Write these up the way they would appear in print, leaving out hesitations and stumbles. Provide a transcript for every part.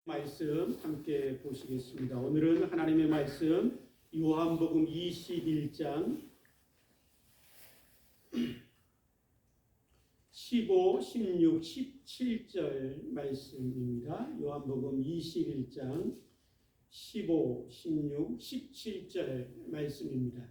말씀 함께 보시겠습니다. 오늘은 하나님의 말씀 요한복음 21장 15, 16, 17절 말씀입니다. 요한복음 21장 15, 16, 17절 말씀입니다.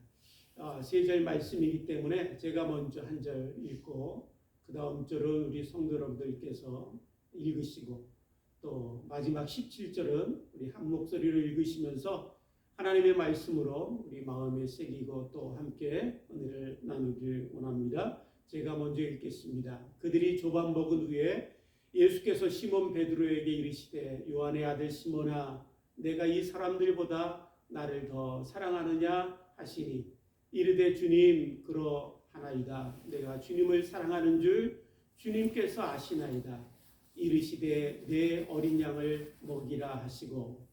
세 절 말씀이기 때문에 제가 먼저 한 절 읽고 그 다음 절은 우리 성도 여러분들께서 읽으시고 또 마지막 17절은 우리 한 목소리로 읽으시면서 하나님의 말씀으로 우리 마음에 새기고 또 함께 은혜를 나누길 원합니다. 제가 먼저 읽겠습니다. 그들이 조반 먹은 후에 예수께서 시몬 베드로에게 이르시되 요한의 아들 시몬아 내가 이 사람들보다 나를 더 사랑하느냐 하시니 이르되 주님 그러하나이다. 내가 주님을 사랑하는 줄 주님께서 아시나이다. 이르시되 내 어린 양을 먹이라 하시고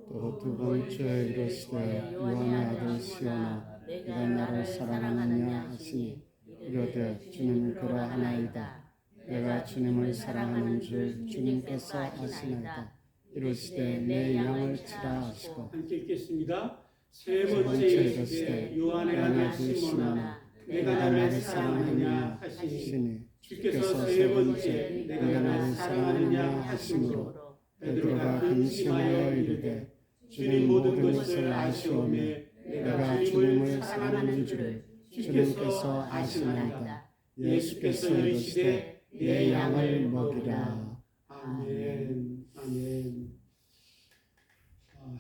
또 두 번째 이르시되 요한의 아들 시몬아 네가 나를 사랑하느냐 하시니 이르되 주님 그러하나이다. 내가 주님을 사랑하는 줄 주님께서 아시나이다. 이르시되 내 양을 치라 하시고 함께 읽겠습니다. 세 번째 이르시되 요한의 아들 시몬아 내가 나를 사랑하느냐 하시니 주께서 세 번째 내가 나를 사랑하느냐 하심으로 베드로가 근심하여 이르되 주님 모든 것을 아시오매 내가 주님을 사랑하는 줄을 주님께서 아시나이다. 예수께서 이르시되 내 양을 먹이라. 아멘. 아멘.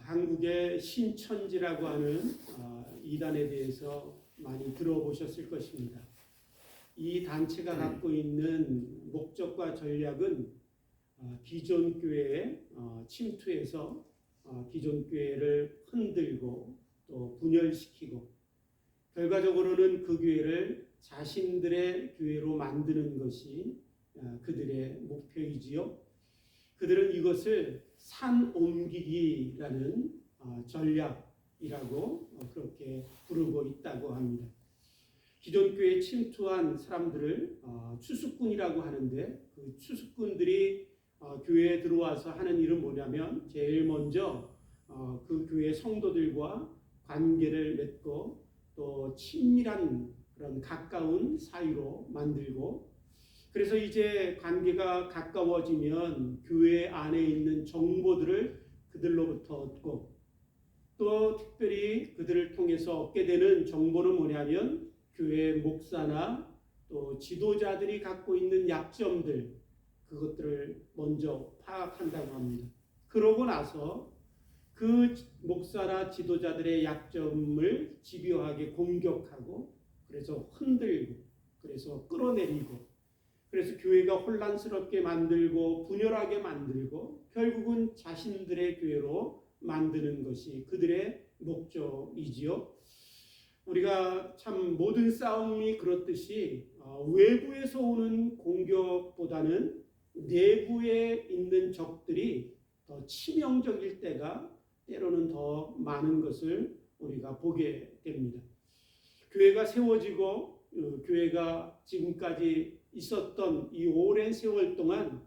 한국의 신천지라고 하는 이단에 대해서 많이 들어보셨을 것입니다. 이 단체가 갖고 있는 목적과 전략은 기존 교회에 침투해서 기존 교회를 흔들고 또 분열시키고 결과적으로는 그 교회를 자신들의 교회로 만드는 것이 그들의 목표이지요. 그들은 이것을 산 옮기기라는 전략이라고 그렇게 부르고 있다고 합니다. 기존 교회에 침투한 사람들을 추수꾼이라고 하는데 그 추수꾼들이 교회에 들어와서 하는 일은 뭐냐면 제일 먼저 그 교회 성도들과 관계를 맺고 또 친밀한 그런 가까운 사이로 만들고 그래서 이제 관계가 가까워지면 교회 안에 있는 정보들을 그들로부터 얻고 또 특별히 그들을 통해서 얻게 되는 정보는 뭐냐면 교회 목사나 또 지도자들이 갖고 있는 약점들 그것들을 먼저 파악한다고 합니다. 그러고 나서 그 목사나 지도자들의 약점을 집요하게 공격하고 그래서 흔들고 그래서 끌어내리고 그래서 교회가 혼란스럽게 만들고 분열하게 만들고 결국은 자신들의 교회로 만드는 것이 그들의 목적이지요. 우리가 참 모든 싸움이 그렇듯이 외부에서 오는 공격보다는 내부에 있는 적들이 더 치명적일 때가 때로는 더 많은 것을 우리가 보게 됩니다. 교회가 세워지고 교회가 지금까지 있었던 이 오랜 세월 동안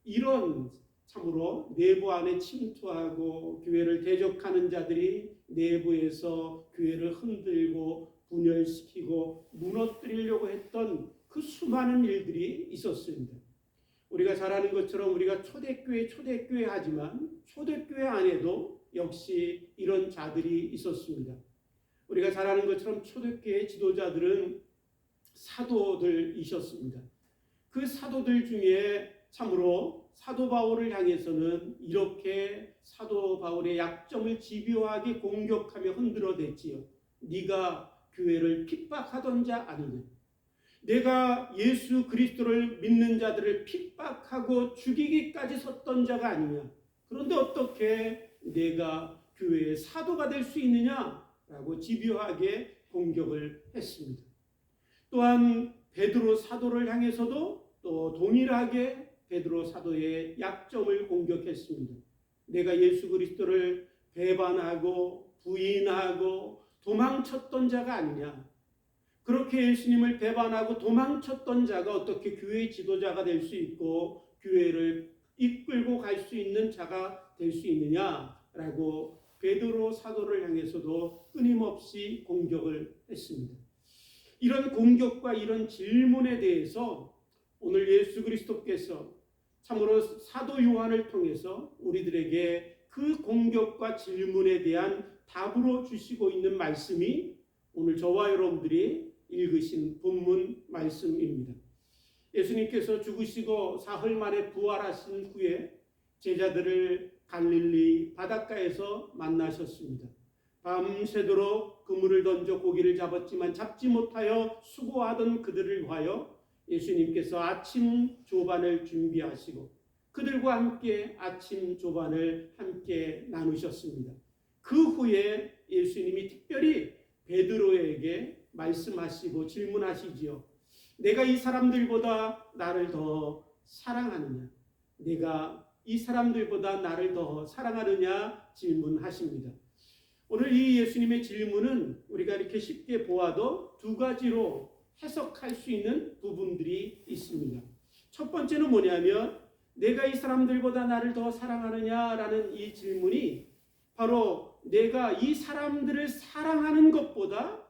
이런 참으로 내부 안에 침투하고 교회를 대적하는 자들이 내부에서 교회를 흔들고 분열시키고 무너뜨리려고 했던 그 수많은 일들이 있었습니다. 우리가 잘 아는 것처럼 우리가 초대교회 하지만 초대교회 안에도 역시 이런 자들이 있었습니다. 우리가 잘 아는 것처럼 초대교회 지도자들은 사도들이셨습니다. 그 사도들 중에 참으로 사도 바울을 향해서는 이렇게 사도 바울의 약점을 집요하게 공격하며 흔들어댔지요. 네가 교회를 핍박하던 자 아니냐. 내가 예수 그리스도를 믿는 자들을 핍박하고 죽이기까지 섰던 자가 아니냐. 그런데 어떻게 내가 교회의 사도가 될 수 있느냐라고 집요하게 공격을 했습니다. 또한 베드로 사도를 향해서도 또 동일하게 베드로 사도의 약점을 공격했습니다. 내가 예수 그리스도를 배반하고 부인하고 도망쳤던 자가 아니냐. 그렇게 예수님을 배반하고 도망쳤던 자가 어떻게 교회의 지도자가 될 수 있고 교회를 이끌고 갈 수 있는 자가 될 수 있느냐라고 베드로 사도를 향해서도 끊임없이 공격을 했습니다. 이런 공격과 이런 질문에 대해서 오늘 예수 그리스도께서 참으로 사도 요한을 통해서 우리들에게 그 공격과 질문에 대한 답으로 주시고 있는 말씀이 오늘 저와 여러분들이 읽으신 본문 말씀입니다. 예수님께서 죽으시고 사흘 만에 부활하신 후에 제자들을 갈릴리 바닷가에서 만나셨습니다. 밤새도록 그물을 던져 고기를 잡았지만 잡지 못하여 수고하던 그들을 위하여 예수님께서 아침 조반을 준비하시고 그들과 함께 아침 조반을 함께 나누셨습니다. 그 후에 예수님이 특별히 베드로에게 말씀하시고 질문하시지요. 내가 이 사람들보다 나를 더 사랑하느냐? 내가 이 사람들보다 나를 더 사랑하느냐? 질문하십니다. 오늘 이 예수님의 질문은 우리가 이렇게 쉽게 보아도 두 가지로 해석할 수 있는 부분들이 있습니다. 첫 번째는 뭐냐면 내가 이 사람들보다 나를 더 사랑하느냐라는 이 질문이 바로 내가 이 사람들을 사랑하는 것보다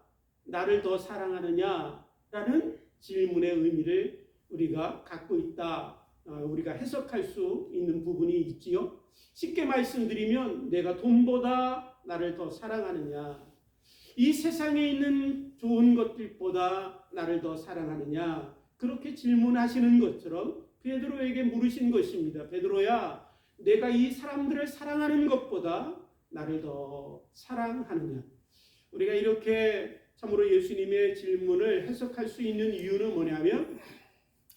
나를 더 사랑하느냐라는 질문의 의미를 우리가 갖고 있다. 우리가 해석할 수 있는 부분이 있지요. 쉽게 말씀드리면 내가 돈보다 나를 더 사랑하느냐, 이 세상에 있는 좋은 것들보다 나를 더 사랑하느냐, 그렇게 질문하시는 것처럼 베드로에게 물으신 것입니다. 베드로야, 내가 이 사람들을 사랑하는 것보다 나를 더 사랑하느냐. 우리가 이렇게 참으로 예수님의 질문을 해석할 수 있는 이유는 뭐냐면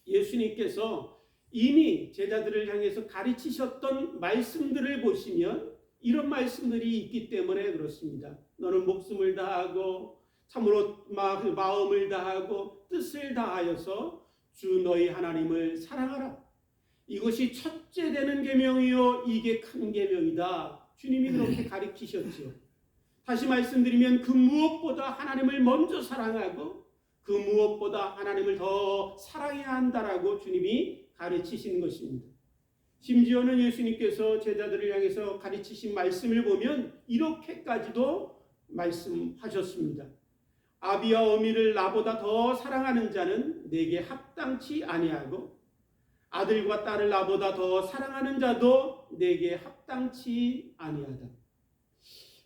예수님께서 이미 제자들을 향해서 가르치셨던 말씀들을 보시면 이런 말씀들이 있기 때문에 그렇습니다. 너는 목숨을 다하고 참으로 마음을 다하고 뜻을 다하여서 주 너희 하나님을 사랑하라. 이것이 첫째 되는 계명이요 이게 큰 계명이다. 주님이 그렇게 가르치셨죠. 다시 말씀드리면 그 무엇보다 하나님을 먼저 사랑하고 그 무엇보다 하나님을 더 사랑해야 한다라고 주님이 가르치신 것입니다. 심지어는 예수님께서 제자들을 향해서 가르치신 말씀을 보면 이렇게까지도 말씀하셨습니다. 아비와 어미를 나보다 더 사랑하는 자는 내게 합당치 아니하고 아들과 딸을 나보다 더 사랑하는 자도 내게 합당치 아니하다.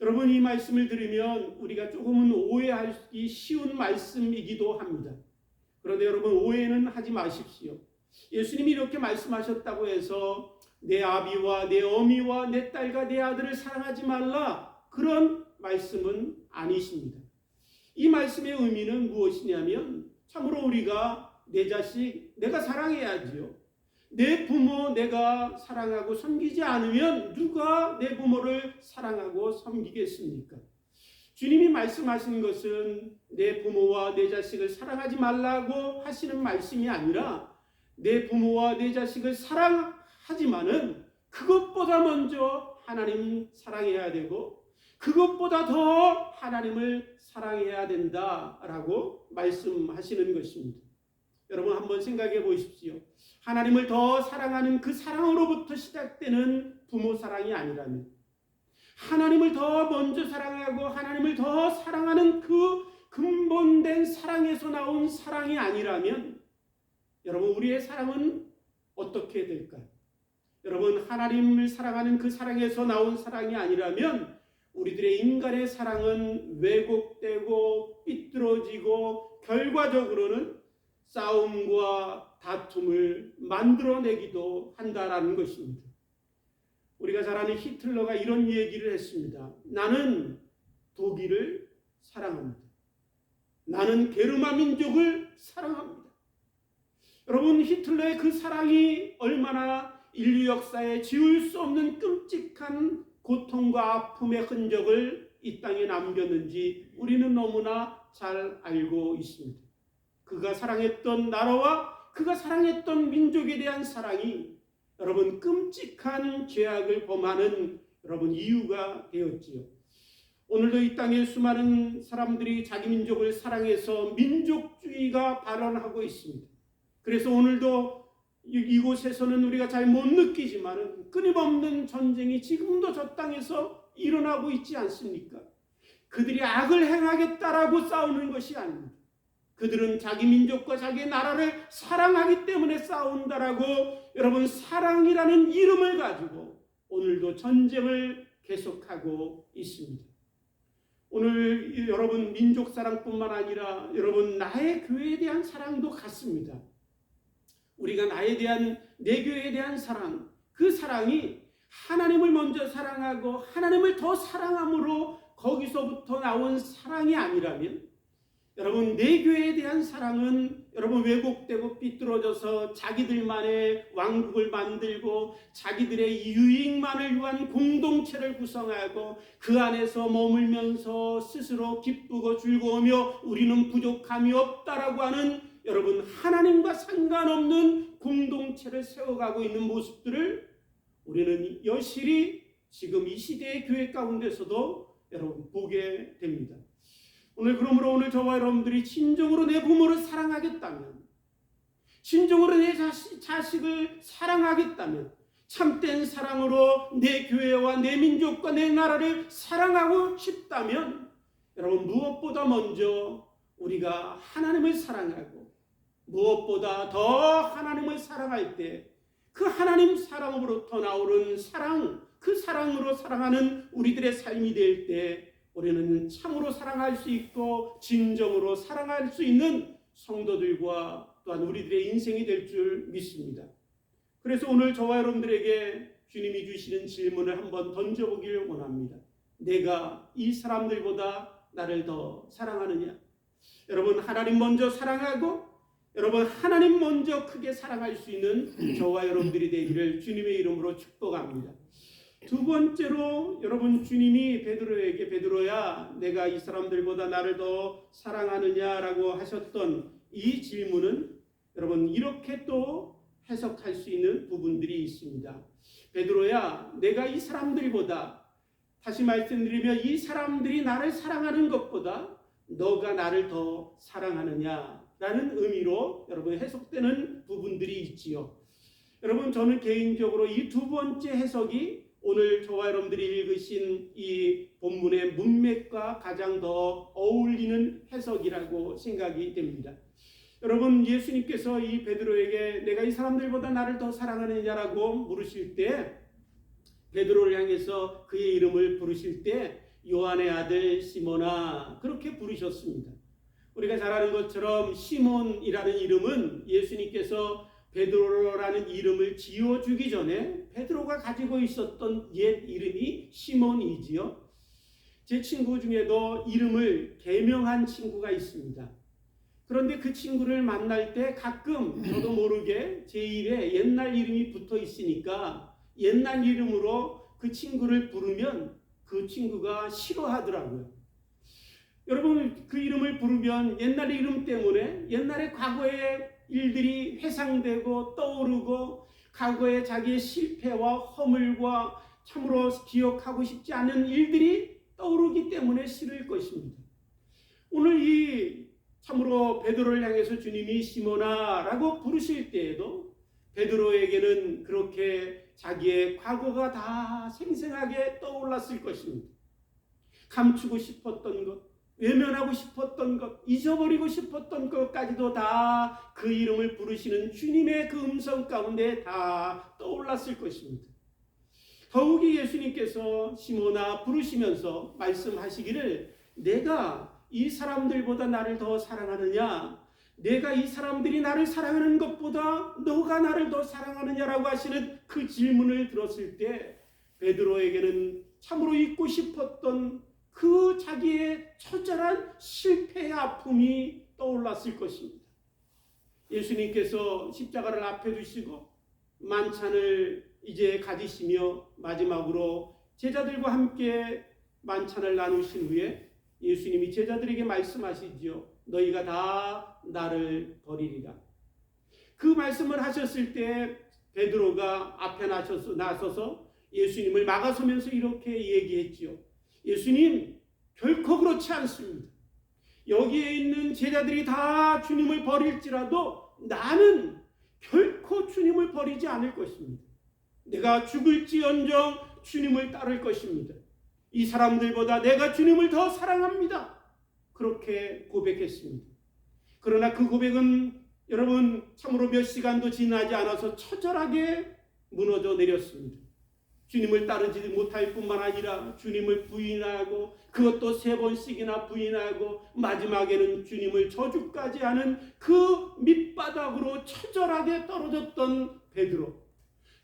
여러분, 이 말씀을 들으면 우리가 조금은 오해하기 쉬운 말씀이기도 합니다. 그런데 여러분, 오해는 하지 마십시오. 예수님이 이렇게 말씀하셨다고 해서 내 아비와 내 어미와 내 딸과 내 아들을 사랑하지 말라, 그런 말씀은 아니십니다. 이 말씀의 의미는 무엇이냐면 참으로 우리가 내 자식 내가 사랑해야지요. 내 부모 내가 사랑하고 섬기지 않으면 누가 내 부모를 사랑하고 섬기겠습니까? 주님이 말씀하시는 것은 내 부모와 내 자식을 사랑하지 말라고 하시는 말씀이 아니라 내 부모와 내 자식을 사랑하지만은 그것보다 먼저 하나님 사랑해야 되고 그것보다 더 하나님을 사랑해야 된다라고 말씀하시는 것입니다. 여러분, 한번 생각해 보십시오. 하나님을 더 사랑하는 그 사랑으로부터 시작되는 부모 사랑이 아니라면, 하나님을 더 먼저 사랑하고 하나님을 더 사랑하는 그 근본된 사랑에서 나온 사랑이 아니라면 여러분, 우리의 사랑은 어떻게 될까요? 여러분, 하나님을 사랑하는 그 사랑에서 나온 사랑이 아니라면 우리들의 인간의 사랑은 왜곡되고 삐뚤어지고 결과적으로는 싸움과 다툼을 만들어내기도 한다라는 것입니다. 우리가 잘 아는 히틀러가 이런 얘기를 했습니다. 나는 독일을 사랑합니다. 나는 게르만 민족을 사랑합니다. 여러분, 히틀러의 그 사랑이 얼마나 인류 역사에 지울 수 없는 끔찍한 고통과 아픔의 흔적을 이 땅에 남겼는지 우리는 너무나 잘 알고 있습니다. 그가 사랑했던 나라와 그가 사랑했던 민족에 대한 사랑이 여러분 끔찍한 죄악을 범하는 여러분 이유가 되었지요. 오늘도 이 땅에 수많은 사람들이 자기 민족을 사랑해서 민족주의가 발언하고 있습니다. 그래서 오늘도 이곳에서는 우리가 잘 못 느끼지만 끊임없는 전쟁이 지금도 저 땅에서 일어나고 있지 않습니까? 그들이 악을 행하겠다라고 싸우는 것이 아닙니다. 그들은 자기 민족과 자기 나라를 사랑하기 때문에 싸운다라고 여러분 사랑이라는 이름을 가지고 오늘도 전쟁을 계속하고 있습니다. 오늘 여러분 민족 사랑뿐만 아니라 여러분 나의 교회에 대한 사랑도 같습니다. 우리가 내 교회에 대한 사랑, 그 사랑이 하나님을 먼저 사랑하고 하나님을 더 사랑함으로 거기서부터 나온 사랑이 아니라면 여러분 내 교회에 대한 사랑은 여러분 왜곡되고 삐뚤어져서 자기들만의 왕국을 만들고 자기들의 유익만을 위한 공동체를 구성하고 그 안에서 머물면서 스스로 기쁘고 즐거우며 우리는 부족함이 없다라고 하는 여러분 하나님과 상관없는 공동체를 세워가고 있는 모습들을 우리는 여실히 지금 이 시대의 교회 가운데서도 여러분 보게 됩니다. 오늘 저와 여러분들이 진정으로 내 부모를 사랑하겠다면, 진정으로 내 자식을 사랑하겠다면, 참된 사랑으로 내 교회와 내 민족과 내 나라를 사랑하고 싶다면 여러분 무엇보다 먼저 우리가 하나님을 사랑하고 무엇보다 더 하나님을 사랑할 때 그 하나님 사랑으로부터 나오는 사랑, 그 사랑으로 사랑하는 우리들의 삶이 될 때 우리는 참으로 사랑할 수 있고 진정으로 사랑할 수 있는 성도들과 또한 우리들의 인생이 될 줄 믿습니다. 그래서 오늘 저와 여러분들에게 주님이 주시는 질문을 한번 던져보기를 원합니다. 내가 이 사람들보다 나를 더 사랑하느냐? 여러분 하나님 먼저 사랑하고 여러분 하나님 먼저 크게 사랑할 수 있는 저와 여러분들이 되기를 주님의 이름으로 축복합니다. 두 번째로 여러분 주님이 베드로에게 베드로야 내가 이 사람들보다 나를 더 사랑하느냐라고 하셨던 이 질문은 여러분 이렇게 또 해석할 수 있는 부분들이 있습니다. 베드로야 내가 이 사람들보다 다시 말씀드리면 이 사람들이 나를 사랑하는 것보다 너가 나를 더 사랑하느냐라는 의미로 여러분 해석되는 부분들이 있지요. 여러분 저는 개인적으로 이 두 번째 해석이 오늘 저와 여러분들이 읽으신 이 본문의 문맥과 가장 더 어울리는 해석이라고 생각이 됩니다. 여러분 예수님께서 이 베드로에게 내가 이 사람들보다 나를 더 사랑하느냐라고 물으실 때 베드로를 향해서 그의 이름을 부르실 때 요한의 아들 시몬아 그렇게 부르셨습니다. 우리가 잘 아는 것처럼 시몬이라는 이름은 예수님께서 베드로라는 이름을 지어주기 전에 베드로가 가지고 있었던 옛 이름이 시몬이지요. 제 친구 중에도 이름을 개명한 친구가 있습니다. 그런데 그 친구를 만날 때 가끔 저도 모르게 제 입에 옛날 이름이 붙어 있으니까 옛날 이름으로 그 친구를 부르면 그 친구가 싫어하더라고요. 여러분 그 이름을 부르면 옛날 이름 때문에 옛날의 과거의 일들이 회상되고 떠오르고 과거의 자기의 실패와 허물과 참으로 기억하고 싶지 않은 일들이 떠오르기 때문에 싫을 것입니다. 오늘 이 참으로 베드로를 향해서 주님이 시몬아라고 부르실 때에도 베드로에게는 그렇게 자기의 과거가 다 생생하게 떠올랐을 것입니다. 감추고 싶었던 것, 외면하고 싶었던 것, 잊어버리고 싶었던 것까지도 다 그 이름을 부르시는 주님의 그 음성 가운데 다 떠올랐을 것입니다. 더욱이 예수님께서 시몬아 부르시면서 말씀하시기를 내가 이 사람들보다 나를 더 사랑하느냐? 내가 이 사람들이 나를 사랑하는 것보다 너가 나를 더 사랑하느냐라고 하시는 그 질문을 들었을 때 베드로에게는 참으로 잊고 싶었던 그 자기의 처절한 실패의 아픔이 떠올랐을 것입니다. 예수님께서 십자가를 앞에 두시고 만찬을 이제 가지시며 마지막으로 제자들과 함께 만찬을 나누신 후에 예수님이 제자들에게 말씀하시지요. 너희가 다 나를 버리리라. 그 말씀을 하셨을 때 베드로가 앞에 나서서 예수님을 막아서면서 이렇게 얘기했지요. 예수님, 결코 그렇지 않습니다. 여기에 있는 제자들이 다 주님을 버릴지라도 나는 결코 주님을 버리지 않을 것입니다. 내가 죽을지언정 주님을 따를 것입니다. 이 사람들보다 내가 주님을 더 사랑합니다. 그렇게 고백했습니다. 그러나 그 고백은 여러분 참으로 몇 시간도 지나지 않아서 처절하게 무너져 내렸습니다. 주님을 따르지 못할 뿐만 아니라 주님을 부인하고 그것도 3번씩이나 부인하고 마지막에는 주님을 저주까지 하는 그 밑바닥으로 처절하게 떨어졌던 베드로.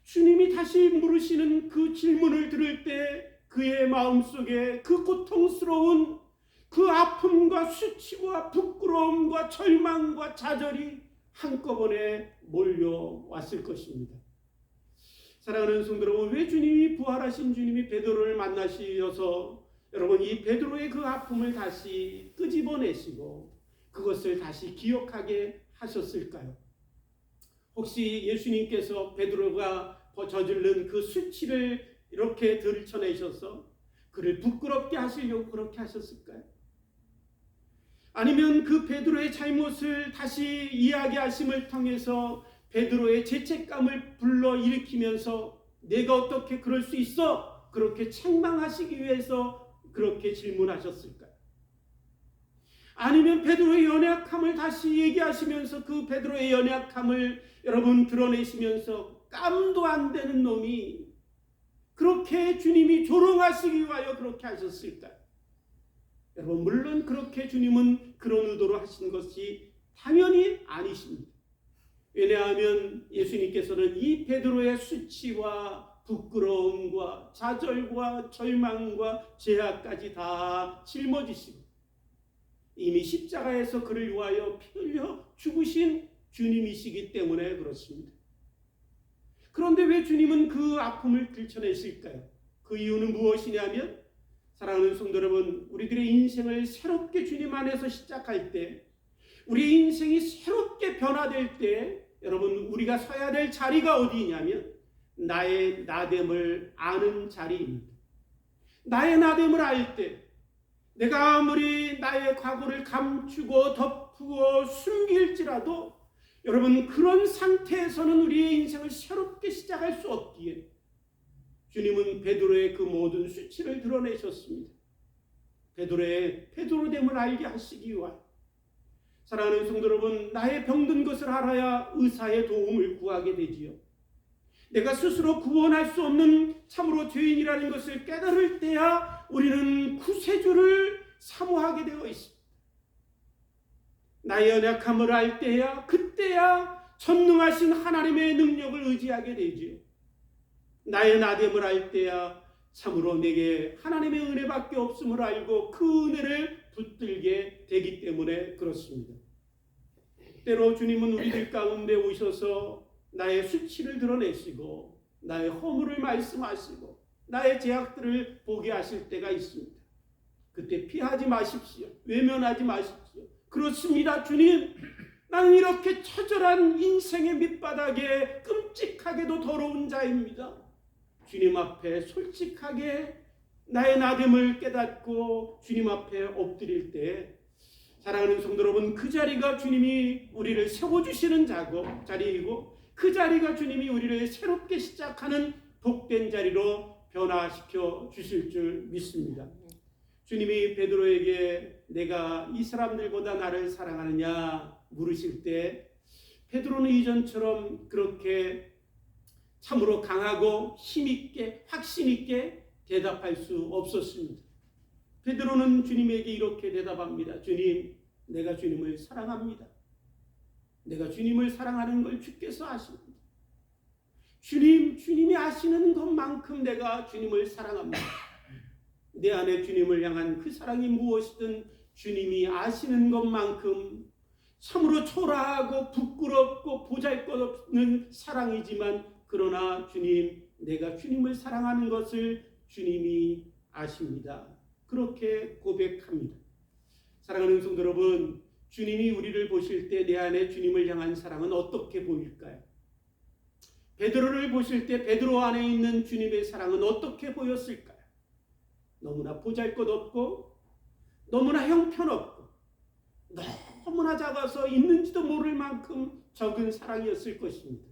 주님이 다시 물으시는 그 질문을 들을 때 그의 마음속에 그 고통스러운 그 아픔과 수치와 부끄러움과 절망과 좌절이 한꺼번에 몰려왔을 것입니다. 사랑하는 성도 여러분, 왜 주님이 부활하신 주님이 베드로를 만나시어서 여러분 이 베드로의 그 아픔을 다시 끄집어내시고 그것을 다시 기억하게 하셨을까요? 혹시 예수님께서 베드로가 저지른 그 수치를 이렇게 들춰내셔서 그를 부끄럽게 하시려고 그렇게 하셨을까요? 아니면 그 베드로의 잘못을 다시 이야기하심을 통해서 베드로의 죄책감을 불러일으키면서 내가 어떻게 그럴 수 있어? 그렇게 책망하시기 위해서 그렇게 질문하셨을까요? 아니면 베드로의 연약함을 다시 얘기하시면서 그 베드로의 연약함을 여러분 드러내시면서 깜도 안 되는 놈이 그렇게 주님이 조롱하시기 위하여 그렇게 하셨을까요? 여러분 물론 그렇게 주님은 그런 의도로 하신 것이 당연히 아니십니다. 왜냐하면 예수님께서는 이 베드로의 수치와 부끄러움과 좌절과 절망과 죄악까지 다 짊어지시고 이미 십자가에서 그를 위하여 피 흘려 죽으신 주님이시기 때문에 그렇습니다. 그런데 왜 주님은 그 아픔을 들춰내실까요? 그 이유는 무엇이냐면 사랑하는 성도 여러분, 우리들의 인생을 새롭게 주님 안에서 시작할 때 우리 인생이 새롭게 변화될 때 여러분 우리가 서야 될 자리가 어디냐면 나의 나됨을 아는 자리입니다. 나의 나됨을 알 때 내가 아무리 나의 과거를 감추고 덮고 숨길지라도 여러분 그런 상태에서는 우리의 인생을 새롭게 시작할 수 없기에 주님은 베드로의 그 모든 수치를 드러내셨습니다. 베드로의 베드로됨을 알게 하시기 위하여 사랑하는 성도 여러분, 나의 병든 것을 알아야 의사의 도움을 구하게 되지요. 내가 스스로 구원할 수 없는 참으로 죄인이라는 것을 깨달을 때야 우리는 구세주를 사모하게 되어 있습니다. 나의 연약함을 알 때야 그때야 전능하신 하나님의 능력을 의지하게 되지요. 나의 나됨을 알 때야 참으로 내게 하나님의 은혜밖에 없음을 알고 그 은혜를 붙들게 되기 때문에 그렇습니다. 때로 주님은 우리들 가운데 오셔서 나의 수치를 드러내시고 나의 허물을 말씀하시고 나의 죄악들을 보게 하실 때가 있습니다. 그때 피하지 마십시오. 외면하지 마십시오. 그렇습니다. 주님, 나는 이렇게 처절한 인생의 밑바닥에 끔찍하게도 더러운 자입니다. 주님 앞에 솔직하게 나의 나됨을 깨닫고 주님 앞에 엎드릴 때 사랑하는 성도 여러분, 그 자리가 주님이 우리를 세워주시는 자리이고 그 자리가 주님이 우리를 새롭게 시작하는 복된 자리로 변화시켜 주실 줄 믿습니다. 주님이 베드로에게 내가 이 사람들보다 나를 사랑하느냐 물으실 때 베드로는 이전처럼 그렇게 참으로 강하고 힘있게 확신있게 대답할 수 없었습니다. 베드로는 주님에게 이렇게 대답합니다. 주님, 내가 주님을 사랑합니다. 내가 주님을 사랑하는 걸 주께서 아십니다. 주님이 아시는 것만큼 내가 주님을 사랑합니다. 내 안에 주님을 향한 그 사랑이 무엇이든 주님이 아시는 것만큼 참으로 초라하고 부끄럽고 보잘것없는 사랑이지만 그러나 주님, 내가 주님을 사랑하는 것을 주님이 아십니다. 그렇게 고백합니다. 사랑하는 성도 여러분, 주님이 우리를 보실 때 내 안에 주님을 향한 사랑은 어떻게 보일까요? 베드로를 보실 때 베드로 안에 있는 주님의 사랑은 어떻게 보였을까요? 너무나 보잘것없고 너무나 형편없고 너무나 작아서 있는지도 모를 만큼 적은 사랑이었을 것입니다.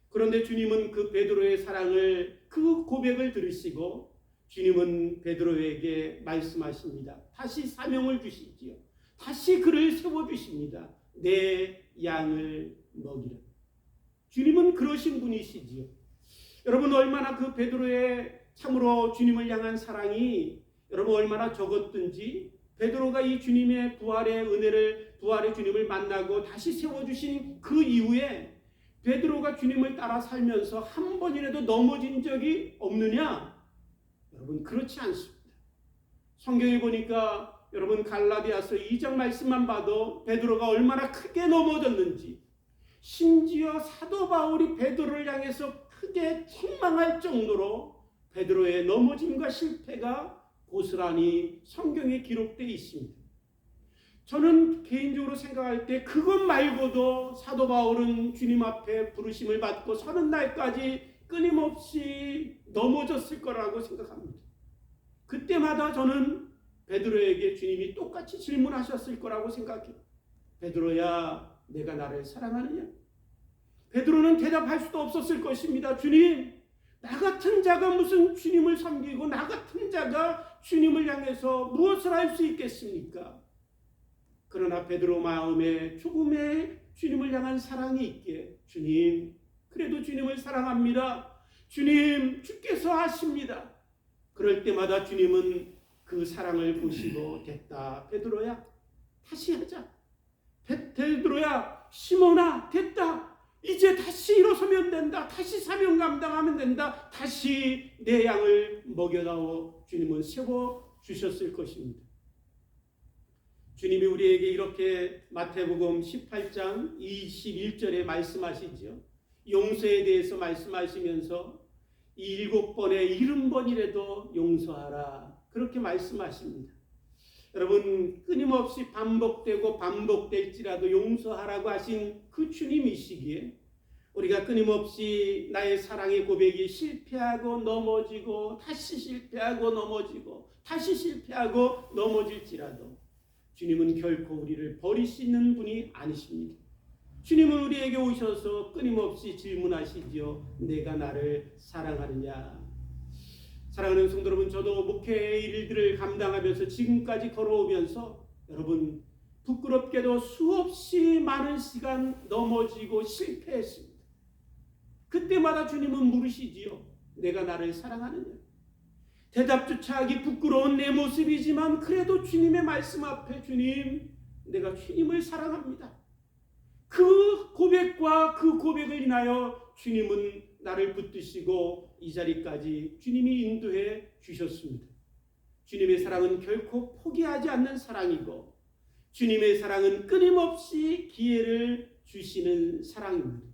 그런데 주님은 그 베드로의 사랑을, 그 고백을 들으시고 주님은 베드로에게 말씀하십니다. 다시 사명을 주시지요. 다시 그를 세워주십니다. 내 양을 먹이라. 주님은 그러신 분이시지요. 여러분, 얼마나 그 베드로의 참으로 주님을 향한 사랑이 여러분 얼마나 적었든지, 베드로가 이 주님의 부활의 은혜를, 부활의 주님을 만나고 다시 세워주신 그 이후에 베드로가 주님을 따라 살면서 한 번이라도 넘어진 적이 없느냐? 여러분, 그렇지 않습니다. 성경에 보니까 여러분 갈라디아서 2장 말씀만 봐도 베드로가 얼마나 크게 넘어졌는지, 심지어 사도 바울이 베드로를 향해서 크게 책망할 정도로 베드로의 넘어짐과 실패가 고스란히 성경에 기록되어 있습니다. 저는 개인적으로 생각할 때 그것 말고도 사도 바울은 주님 앞에 부르심을 받고 서는 날까지 끊임없이 넘어졌을 거라고 생각합니다. 그때마다 저는 베드로에게 주님이 똑같이 질문하셨을 거라고 생각해요. 베드로야, 내가 나를 사랑하느냐? 베드로는 대답할 수도 없었을 것입니다. 주님, 나 같은 자가 무슨 주님을 섬기고 나 같은 자가 주님을 향해서 무엇을 할 수 있겠습니까? 그러나 베드로 마음에 조금의 주님을 향한 사랑이 있기에, 주님, 그래도 주님을 사랑합니다. 주님, 주께서 하십니다. 그럴 때마다 주님은 그 사랑을 보시고, 됐다 베드로야, 다시 하자. 베드로야, 시몬아, 됐다. 이제 다시 일어서면 된다. 다시 사명 감당하면 된다. 다시 내 양을 먹여다오. 주님은 세워주셨을 것입니다. 주님이 우리에게 이렇게 마태복음 18장 21절에 말씀하시죠. 용서에 대해서 말씀하시면서 7번에 70번이라도 용서하라, 그렇게 말씀하십니다. 여러분, 끊임없이 반복되고 반복될지라도 용서하라고 하신 그 주님이시기에 우리가 끊임없이 나의 사랑의 고백이 실패하고 넘어지고 다시 실패하고 넘어지고 다시 실패하고 넘어질지라도 주님은 결코 우리를 버리시는 분이 아니십니다. 주님은 우리에게 오셔서 끊임없이 질문하시지요. 내가 나를 사랑하느냐? 사랑하는 성도 여러분, 저도 목회의 일들을 감당하면서 지금까지 걸어오면서 여러분 부끄럽게도 수없이 많은 시간 넘어지고 실패했습니다. 그때마다 주님은 물으시지요. 내가 나를 사랑하느냐? 대답조차 하기 부끄러운 내 모습이지만 그래도 주님의 말씀 앞에, 주님, 내가 주님을 사랑합니다. 그 고백과 그 고백을 인하여 주님은 나를 붙드시고 이 자리까지 주님이 인도해 주셨습니다. 주님의 사랑은 결코 포기하지 않는 사랑이고 주님의 사랑은 끊임없이 기회를 주시는 사랑입니다.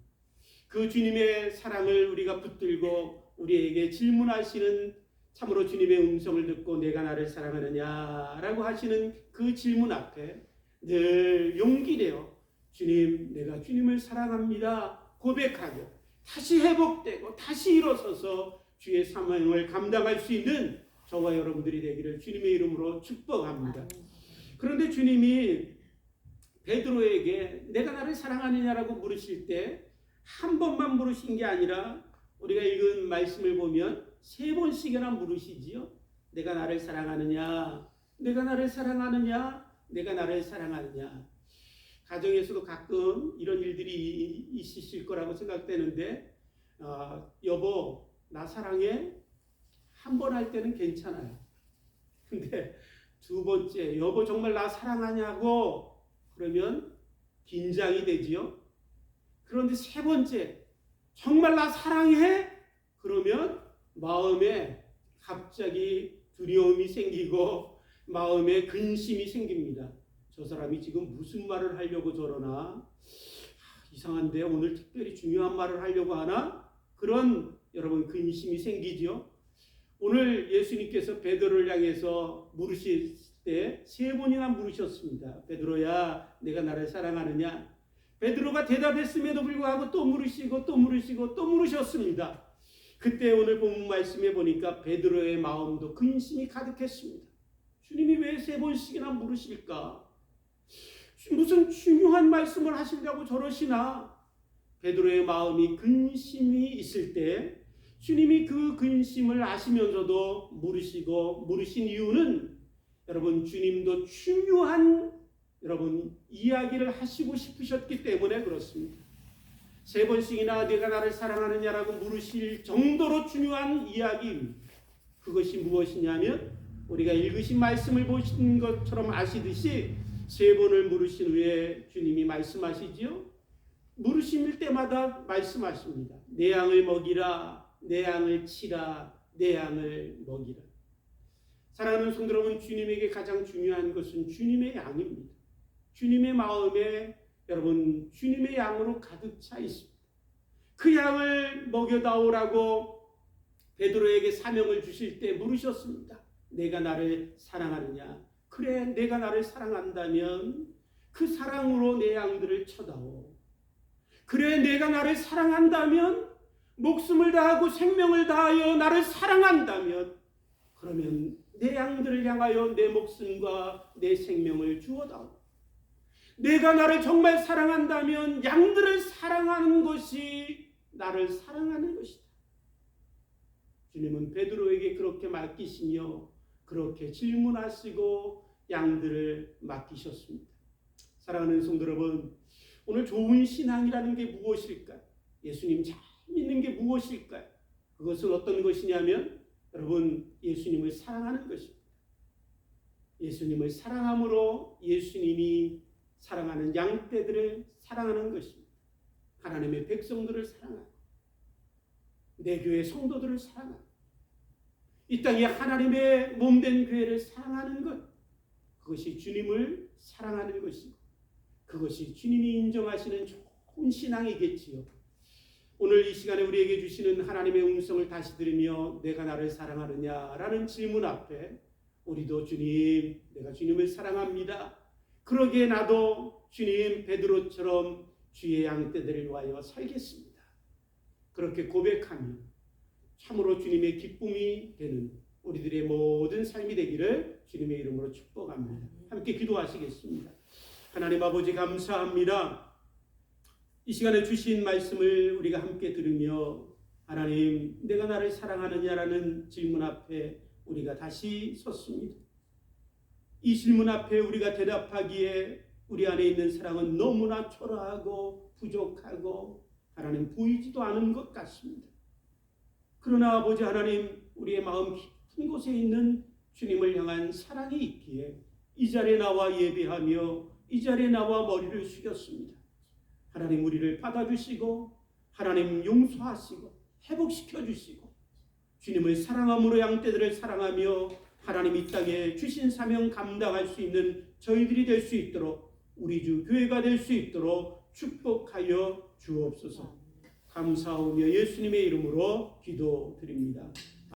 그 주님의 사랑을 우리가 붙들고 우리에게 질문하시는, 참으로 주님의 음성을 듣고 내가 나를 사랑하느냐라고 하시는 그 질문 앞에 늘 용기 내어 주님, 내가 주님을 사랑합니다 고백하고 다시 회복되고 다시 일어서서 주의 사명을 감당할 수 있는 저와 여러분들이 되기를 주님의 이름으로 축복합니다. 그런데 주님이 베드로에게 내가 나를 사랑하느냐라고 물으실 때 한 번만 물으신 게 아니라 우리가 읽은 말씀을 보면 3번씩이나 물으시지요. 내가 나를 사랑하느냐? 내가 나를 사랑하느냐? 내가 나를 사랑하느냐? 가정에서도 가끔 이런 일들이 있으실 거라고 생각되는데, 여보, 나 사랑해? 한 번 할 때는 괜찮아요. 근데 2번째, 여보 정말 나 사랑하냐고 그러면 긴장이 되지요. 그런데 3번째, 정말 나 사랑해? 그러면 마음에 갑자기 두려움이 생기고 마음에 근심이 생깁니다. 저 사람이 지금 무슨 말을 하려고 저러나? 이상한데 오늘 특별히 중요한 말을 하려고 하나? 그런 여러분 근심이 생기죠. 오늘 예수님께서 베드로를 향해서 물으실 때 3번이나 물으셨습니다. 베드로야, 내가 나를 사랑하느냐? 베드로가 대답했음에도 불구하고 또 물으시고 또 물으시고 또 물으셨습니다. 그때 오늘 본문 말씀에 보니까 베드로의 마음도 근심이 가득했습니다. 주님이 왜 3번씩이나 물으실까? 무슨 중요한 말씀을 하시려고 저러시나? 베드로의 마음이 근심이 있을 때 주님이 그 근심을 아시면서도 물으신 이유는 여러분 주님도 중요한 이야기를 하시고 싶으셨기 때문에 그렇습니다. 3번씩이나 네가 나를 사랑하느냐라고 물으실 정도로 중요한 이야기입니다. 그것이 무엇이냐면 우리가 읽으신 말씀을 보신 것처럼 아시듯이 3번을 물으신 후에 주님이 말씀하시지요. 물으실 때마다 말씀하십니다. 내 양을 먹이라, 내 양을 치라, 내 양을 먹이라. 사랑하는 성도 여러분, 주님에게 가장 중요한 것은 주님의 양입니다. 주님의 마음에 여러분 주님의 양으로 가득 차 있습니다. 그 양을 먹여다오라고 베드로에게 사명을 주실 때 물으셨습니다. 내가 나를 사랑하느냐? 그래, 내가 나를 사랑한다면 그 사랑으로 내 양들을 쳐다오. 그래, 내가 나를 사랑한다면, 목숨을 다하고 생명을 다하여 나를 사랑한다면, 그러면 내 양들을 향하여 내 목숨과 내 생명을 주어다오. 내가 나를 정말 사랑한다면 양들을 사랑하는 것이 나를 사랑하는 것이다. 주님은 베드로에게 그렇게 맡기시며 그렇게 질문하시고 양들을 맡기셨습니다. 사랑하는 성도 여러분, 오늘 좋은 신앙이라는 게 무엇일까요? 예수님 잘 믿는 게 무엇일까요? 그것은 어떤 것이냐면 여러분 예수님을 사랑하는 것입니다. 예수님을 사랑함으로 예수님이 사랑하는 양떼들을 사랑하는 것입니다. 하나님의 백성들을 사랑하고 내 교회 성도들을 사랑하고 이 땅에 하나님의 몸된 교회를 사랑하는 것, 그것이 주님을 사랑하는 것이고 그것이 주님이 인정하시는 좋은 신앙이겠지요. 오늘 이 시간에 우리에게 주시는 하나님의 음성을 다시 들으며 내가 나를 사랑하느냐라는 질문 앞에 우리도 주님, 내가 주님을 사랑합니다. 그러기에 나도 주님 베드로처럼 주의 양떼들을 위하여 살겠습니다. 그렇게 고백하며 참으로 주님의 기쁨이 되는 우리들의 모든 삶이 되기를 주님의 이름으로 축복합니다. 함께 기도하시겠습니다. 하나님 아버지 감사합니다. 이 시간에 주신 말씀을 우리가 함께 들으며 하나님 내가 나를 사랑하느냐라는 질문 앞에 우리가 다시 섰습니다. 이 질문 앞에 우리가 대답하기에 우리 안에 있는 사랑은 너무나 초라하고 부족하고 하나님 보이지도 않은 것 같습니다. 그러나 아버지 하나님 우리의 마음 깊은 곳에 있는 주님을 향한 사랑이 있기에 이 자리에 나와 예배하며 이 자리에 나와 머리를 숙였습니다. 하나님 우리를 받아주시고 하나님 용서하시고 회복시켜 주시고 주님을 사랑함으로 양떼들을 사랑하며 하나님 이 땅에 주신 사명 감당할 수 있는 저희들이 될 수 있도록 우리 주 교회가 될 수 있도록 축복하여 주옵소서. 감사하며 예수님의 이름으로 기도드립니다.